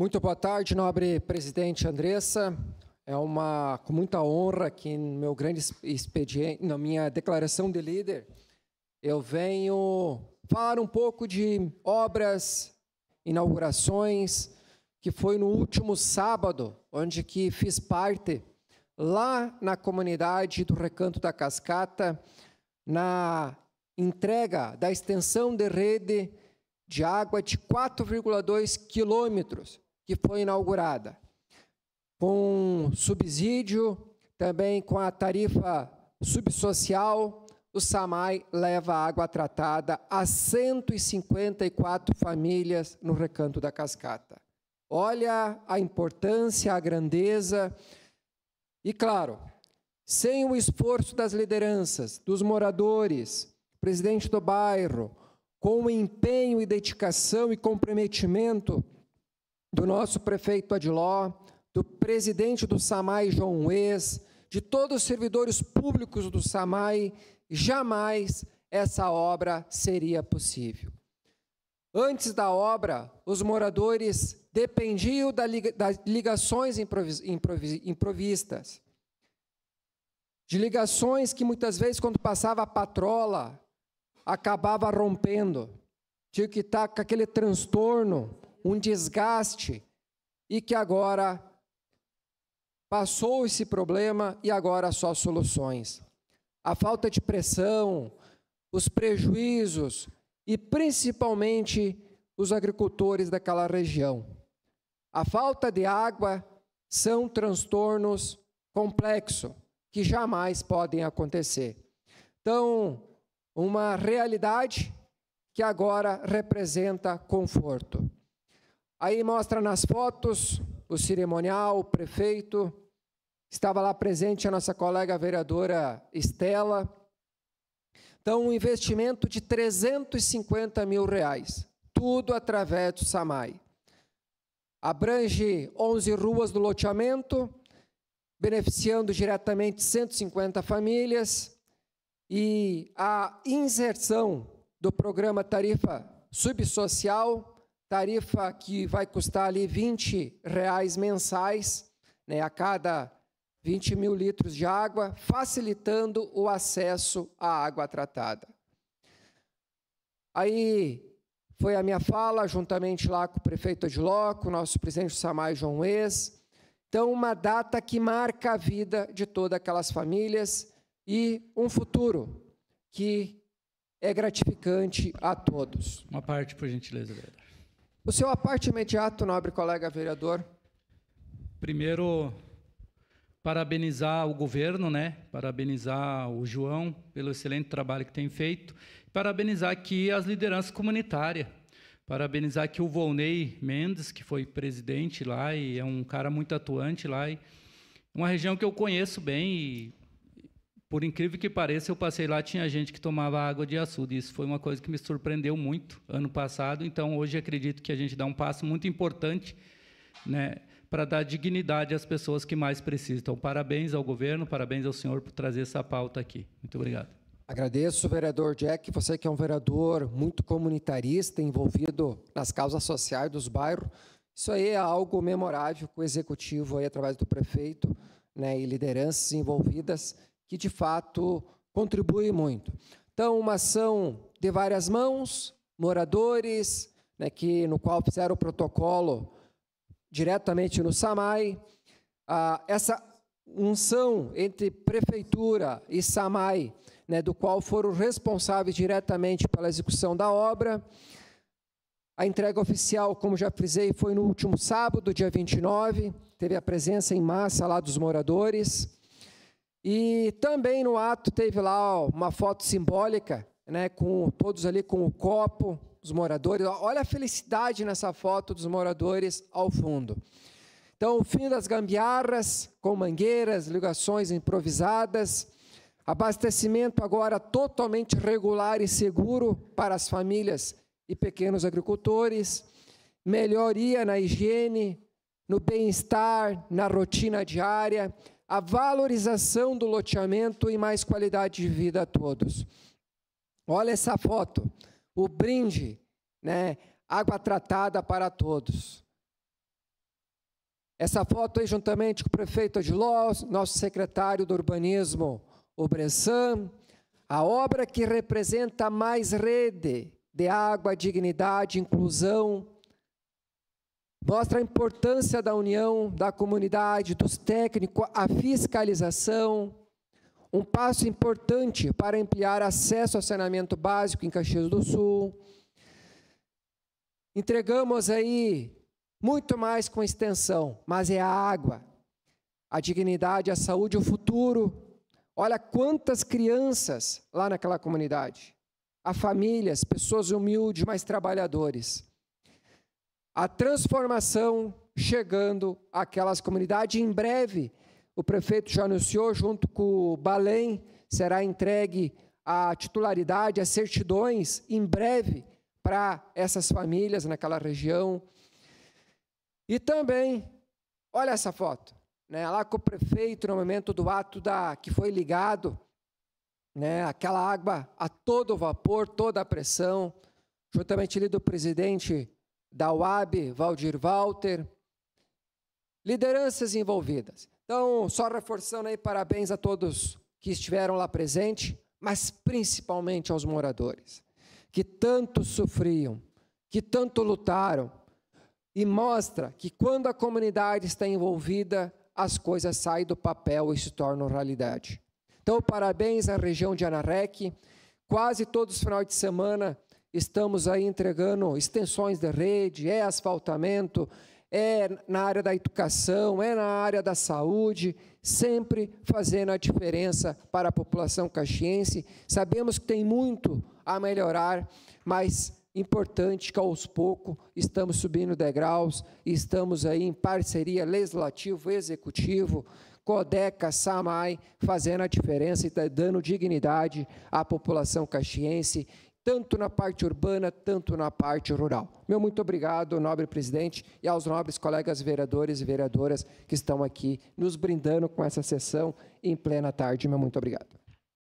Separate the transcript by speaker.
Speaker 1: Muito boa tarde, nobre presidente Andressa. É com muita honra que no meu grande expediente, na minha declaração de líder, eu venho falar um pouco de obras, inaugurações, que foi no último sábado, onde que fiz parte, lá na comunidade do Recanto da Cascata, na entrega da extensão de rede de água de 4,2 quilômetros, que foi inaugurada, com subsídio, também com a tarifa subsocial. O SAMAI leva água tratada a 154 famílias no Recanto da Cascata. Olha a importância, a grandeza e, claro, sem o esforço das lideranças, dos moradores, presidente do bairro, com o empenho e dedicação e comprometimento do nosso prefeito Adiló, do presidente do SAMAI, João Ues, de todos os servidores públicos do SAMAI, jamais essa obra seria possível. Antes da obra, os moradores dependiam das ligações improvistas, de ligações que muitas vezes, quando passava a patrola, acabava rompendo, tinha que estar com aquele transtorno, um desgaste, e que agora passou esse problema e agora só soluções. A falta de pressão, os prejuízos e principalmente os agricultores daquela região. A falta de água são transtornos complexos que jamais podem acontecer. Então, uma realidade que agora representa conforto. Aí mostra nas fotos o cerimonial, o prefeito, estava lá presente a nossa colega vereadora Estela. Então, um investimento de R$350 mil, tudo através do SAMAI. Abrange 11 ruas do loteamento, beneficiando diretamente 150 famílias, e a inserção do programa Tarifa Subsocial, tarifa que vai custar ali R$20 mensais, né, a cada 20 mil litros de água, facilitando o acesso à água tratada. Aí foi a minha fala, juntamente lá com o prefeito Adiló, com o nosso presidente do SAMAI, João Ues. Então, uma data que marca a vida de todas aquelas famílias e um futuro que é gratificante a todos.
Speaker 2: Uma parte, por gentileza, vereador.
Speaker 1: O seu aparte imediato, nobre colega vereador.
Speaker 2: Primeiro, parabenizar o governo, né? Parabenizar o João pelo excelente trabalho que tem feito. Parabenizar aqui as lideranças comunitárias. Parabenizar aqui o Volney Mendes, que foi presidente lá e é um cara muito atuante lá. E uma região que eu conheço bem e, por incrível que pareça, eu passei lá, tinha gente que tomava água de açude. Isso foi uma coisa que me surpreendeu muito ano passado. Então, hoje, acredito que a gente dá um passo muito importante, né, para dar dignidade às pessoas que mais precisam. Então, parabéns ao governo, parabéns ao senhor por trazer essa pauta aqui. Muito obrigado.
Speaker 1: Agradeço, vereador Jack, você que é um vereador muito comunitarista, envolvido nas causas sociais dos bairros. Isso aí é algo memorável com o executivo, aí, através do prefeito, né, e lideranças envolvidas, que, de fato, contribui muito. Então, uma ação de várias mãos, moradores, né, no qual fizeram o protocolo diretamente no SAMAI. Essa unção entre prefeitura e SAMAI, né, do qual foram responsáveis diretamente pela execução da obra. A entrega oficial, como já frisei, foi no último sábado, dia 29, teve a presença em massa lá dos moradores. E também no ato teve lá uma foto simbólica, né, com todos ali com o copo, os moradores. Olha a felicidade nessa foto dos moradores ao fundo. Então, o fim das gambiarras, com mangueiras, ligações improvisadas, abastecimento agora totalmente regular e seguro para as famílias e pequenos agricultores, melhoria na higiene, no bem-estar, na rotina diária, a valorização do loteamento e mais qualidade de vida a todos. Olha essa foto, o brinde, né? Água tratada para todos. Essa foto aí, juntamente com o prefeito Adiló, nosso secretário do Urbanismo, o Bressan, a obra que representa mais rede de água, dignidade, inclusão, mostra a importância da união, da comunidade, dos técnicos, a fiscalização, um passo importante para ampliar acesso ao saneamento básico em Caxias do Sul. Entregamos aí muito mais com extensão, mas é a água, a dignidade, a saúde, o futuro. Olha quantas crianças lá naquela comunidade, há famílias, pessoas humildes, mas trabalhadores. A transformação chegando àquelas comunidades. Em breve, o prefeito já anunciou, junto com o Balém, será entregue a titularidade, as certidões, em breve, para essas famílias naquela região. E também, olha essa foto, né, lá com o prefeito, no momento do ato que foi ligado, né, aquela água a todo vapor, toda a pressão, juntamente ali do presidente da UAB, Valdir Walter, lideranças envolvidas. Então, só reforçando aí, parabéns a todos que estiveram lá presentes, mas principalmente aos moradores, que tanto sofriam, que tanto lutaram, e mostra que quando a comunidade está envolvida, as coisas saem do papel e se tornam realidade. Então, parabéns à região de Anarec. Quase todos os finais de semana estamos aí entregando extensões de rede, asfaltamento, na área da educação, na área da saúde, sempre fazendo a diferença para a população caxiense. Sabemos que tem muito a melhorar, mas importante que aos poucos estamos subindo degraus e estamos aí em parceria legislativo, executivo, Codeca, SAMAI, fazendo a diferença e dando dignidade à população caxiense, tanto na parte urbana, tanto na parte rural. Meu muito obrigado, nobre presidente, e aos nobres colegas vereadores e vereadoras que estão aqui nos brindando com essa sessão em plena tarde. Meu muito obrigado.